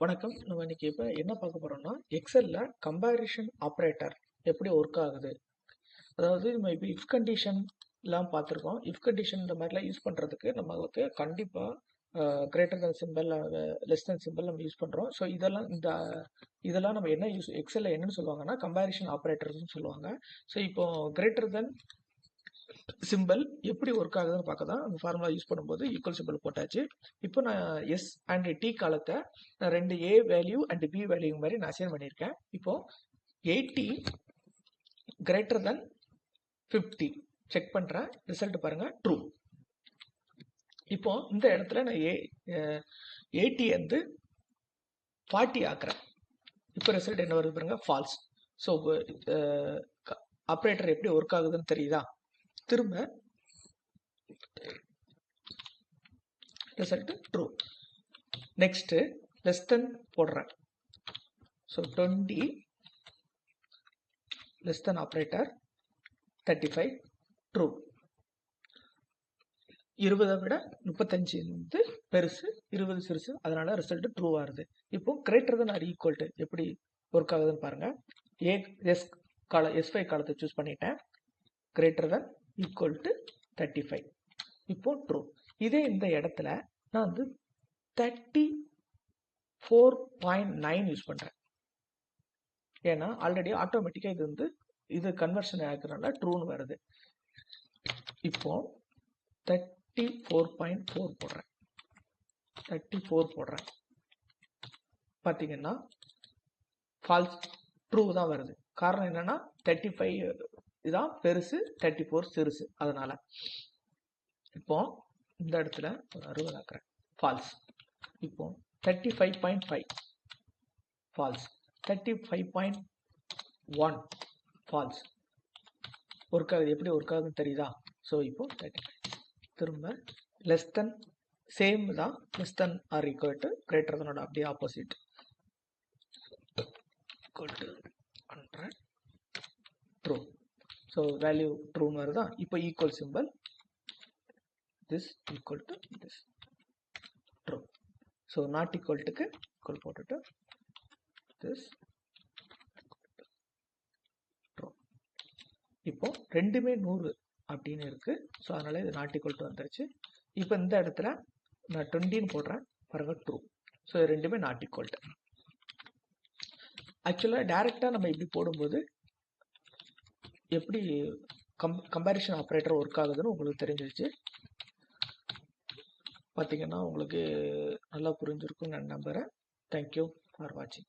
வணக்கம். நம்ம இன்னைக்கு இப்ப என்ன பார்க்க போறோம்னா, எக்ஸெல்ல கம்பேரிசன் ஆப்பரேட்டர் எப்படி ஒர்க் ஆகுது? அதாவது நம்ம இப்ப இஃப் கண்டிஷன்லாம் பார்த்துருக்கோம். இஃப் கண்டிஷன் இந்த மாதிரிலாம் யூஸ் பண்றதுக்கு நமக்கு கண்டிப்பா greater than symbol, less than symbol நம்ம யூஸ் பண்றோம். ஸோ இதெல்லாம் நம்ம என்ன எக்ஸெல்ல என்னன்னு சொல்லுவாங்கன்னா, கம்பேரிசன் ஆப்பரேட்டர்ஸ்னு சொல்லுவாங்க. ஸோ இப்போ கிரேட்டர் தென் சிம்பல் எப்படி ஒர்க் ஆகுதுன்னு பார்க்க தான் அந்த ஃபார்முலா யூஸ் பண்ணும்போது ஈக்குவல் சிம்பிள் போட்டாச்சு. இப்போ நான் எஸ் அண்ட் டி காலத்தை நான் 2 A value and B value மாதிரி நான் அசைன் பண்ணியிருக்கேன். இப்போ 80 கிரேட்டர் தென் 50 செக் பண்ணுறேன். ரிசல்ட் பாருங்க ட்ரூ. இப்போ இந்த இடத்துல நான் 80 வந்து 40 ஆக்குறேன். இப்போ ரிசல்ட் என்ன வருது பாருங்க, ஃபால்ஸ். ஸோ ஆப்ரேட்டர் எப்படி ஒர்க் ஆகுதுன்னு தெரியுதா? திரும்ப result true. Next less than போடுறேன். So 20 less than operator 35 true. 20 விட 35 வந்து பெருசு, 20 சிறுசு, அதனால ரிசல்ட் ட்ரூ வருது. இப்போ greater than or equal to எப்படி ஒர்க் ஆகுதுன்னு பாருங்க. S5 காலத்தை சூஸ் பண்ணிட்டேன். Greater than equal to 35. இப்போ ட்ரூ. இதே இந்த இடத்துல நான் வந்து 34.9 யூஸ் பண்றேன். ஏன்னா ஆல்ரெடி ஆட்டோமேட்டிக்கா இது கன்வர்ஷன் ஆகுறதுனால ட்ரூன்னு வருது. இப்போ 34.4 போடுறேன். 34 போடுறேன். பாத்தீங்கன்னா ஃபால்ஸ், ட்ரூ தான் வருது. காரணம் என்னன்னா 35 இதான் பெருசு, 34 சிறுசு, அதனால. இப்போ இந்த இடத்துல 60 ஆக்குறேன். ஃபால்ஸ். இப்போ 35.5 ஃபால்ஸ், 35.1 ஃபால்ஸ். ஒர்க் ஆகுது. எப்படி ஒர்க் ஆகுதுன்னு தெரியுதா? ஸோ இப்போ 35. திரும்ப லெஸ் தென், சேம் தான், less than or equal to greater தெனோட அப்படியே opposite. Equal to 100 true. So value ட்ரூன்னு வருதா? இப்போ equal simple, this equal to this, true. So not equal to equal போட்டுட்டு this true. இப்போ ரெண்டுமே 100 அப்படின்னு இருக்கு. ஸோ அதனால இது நாட் ஈக்குவல் டு வந்துருச்சு. இப்போ இந்த இடத்துல நான் 20 போடுறேன், பாருங்க ட்ரூ. ஸோ ரெண்டுமே நாட் ஈக்குவல் டு. ஆக்சுவலாக டைரக்டா நம்ம இப்படி போடும்போது எப்படி கம்பேரிசன் ஆப்ரேட்டர் ஒர்க் ஆகுதுன்னு உங்களுக்கு தெரிஞ்சிருச்சு. பார்த்தீங்கன்னா உங்களுக்கு நல்லா புரிஞ்சிருக்கும்னு நான் நம்புகிறேன். தேங்க்யூ ஃபார் வாட்சிங்.